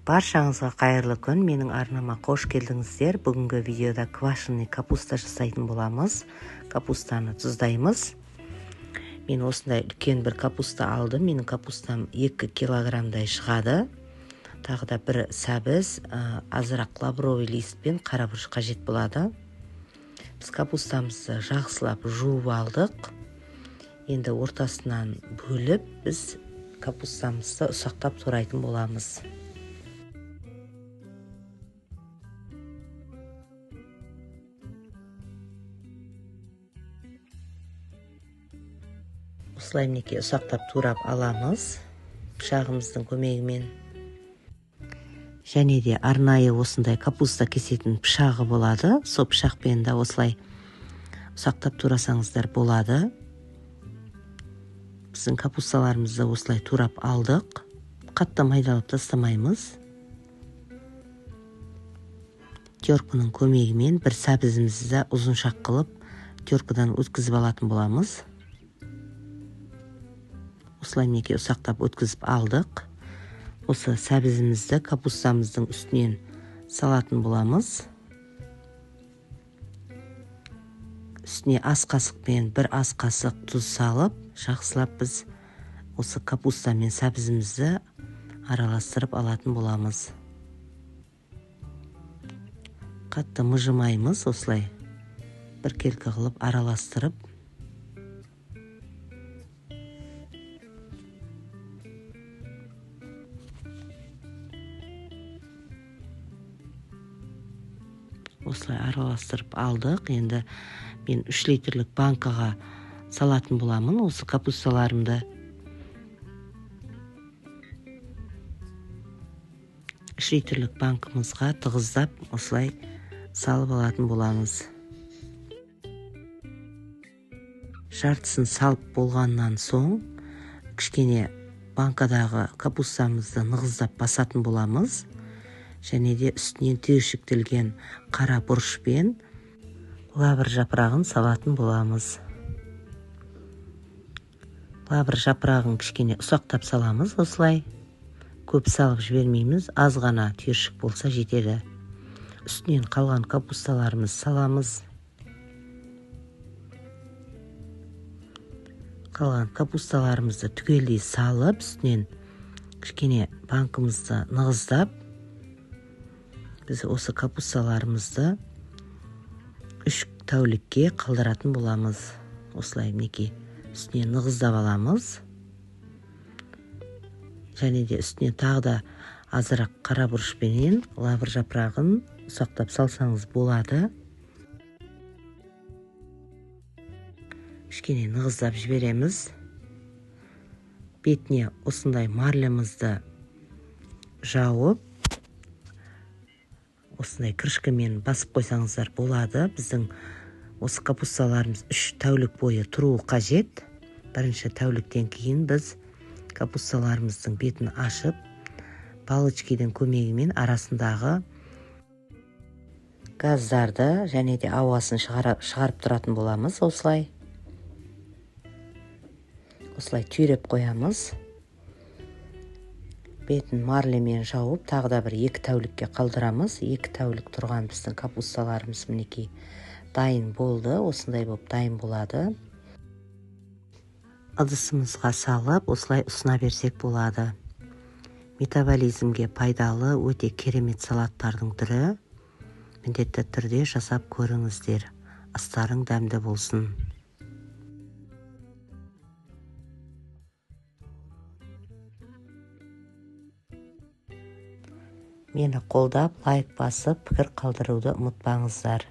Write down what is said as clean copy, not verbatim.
Баршаңызға қайырлы күн, менің арнама қош келдіңіздер. Бүгінгі видеода квашеный капуста жасайтын боламыз. Капустаны тұздаймыз. Мен осындай үлкен бір капуста алдым. Менің капустам 2 килограммдай шығады. Тағы да бір сәбіз, азырақ лавровый лист пен қарабұрыш қажет болады. Біз капустамызды жақсылап жуып алдық. Енді ортасынан бөліп, біз капустамызды ұсақтап турайтын боламыз. Осылай мінекей ұсақтап турап аламыз пышағымыздың көмегімен. Және де арнайы осындай капуста кесетін пышағы болады. Сол пышақпен де осылай ұсақтап турасаңыздар болады. Біздің капусталарымызды осылай турап алдық. Қатты майдалап тастамаймыз. Терканың көмегімен бір сәбізімізді ұзыншақ қылып теркадан өткізіп алатын боламыз. Осылай мінекей ұсақтап өткізіп алдық. Осы сәбізімізді капустамыздың үстінен салатын боламыз. Үстіне ас қасықпен бір ас қасық тұз салып, жақсылап біз осы капуста мен сәбізімізді араластырып алатын боламыз. Қатты мыжымаймыз, осылай біркелкі қылып араластырып. Осылай араластырып алдық. Енді мен 3 литрлік банкаға салатын боламын осы капусталарымды. 3 литрлік банкымызға тығыздап осылай салып алатын боламыз. Жартысын салып болғаннан соң кішкене банкадағы капустамызды нығыздап басатын боламыз. Және де үстінен түйіршіктелген қара бұрышпен лавр жапырағын салатын боламыз. Лавр жапырағын кішкене ұсақтап саламыз осылай. Көп салып жібермейміз, аз ғана түйіршік болса жетеді. Үстінен қалған капусталарымыз саламыз. Қалған капусталарымызды түгелдей салып, үстінен кішкене банкымызды нығыздап, біз осы капусталарымызды 3 тәулікке қалдыратын боламыз. Осылай мінекей үстіне нығыздап аламыз. Және де үстіне тағы да азырақ қара бұрышпенен лавр жапырағын ұсақтап салсаңыз болады. Кішкене нығыздап жібереміз. Бетіне осындай марлямызды жауып, осындай крышкамен басып қойсаңыздар болады. Біздің осы капусталарымыз 3 тәулік бойы тұруы қажет. Бірінші тәуліктен кейін біз капусталарымыздың бетін ашып, палочканың көмегімен арасындағы газдарды және де ауасын шығарып тұратын боламыз. Осылай түйреп қоямыз. Бетін марлемен жауып, тағы да бір 2 тәулікке қалдырамыз. 2 тәулік тұрған біздің капусталарымыз мінекей дайын болды. Осындай болып дайын болады. Ыдысымызға салып, осылай ұсына берсек болады. Метаболизмге пайдалы, өте керемет салаттардың түрі. Міндетті түрде жасап көріңіздер. Астарың дәмді болсын. Мені қолдап, лайк басып, пікір қалдыруды ұмытпаңыздар.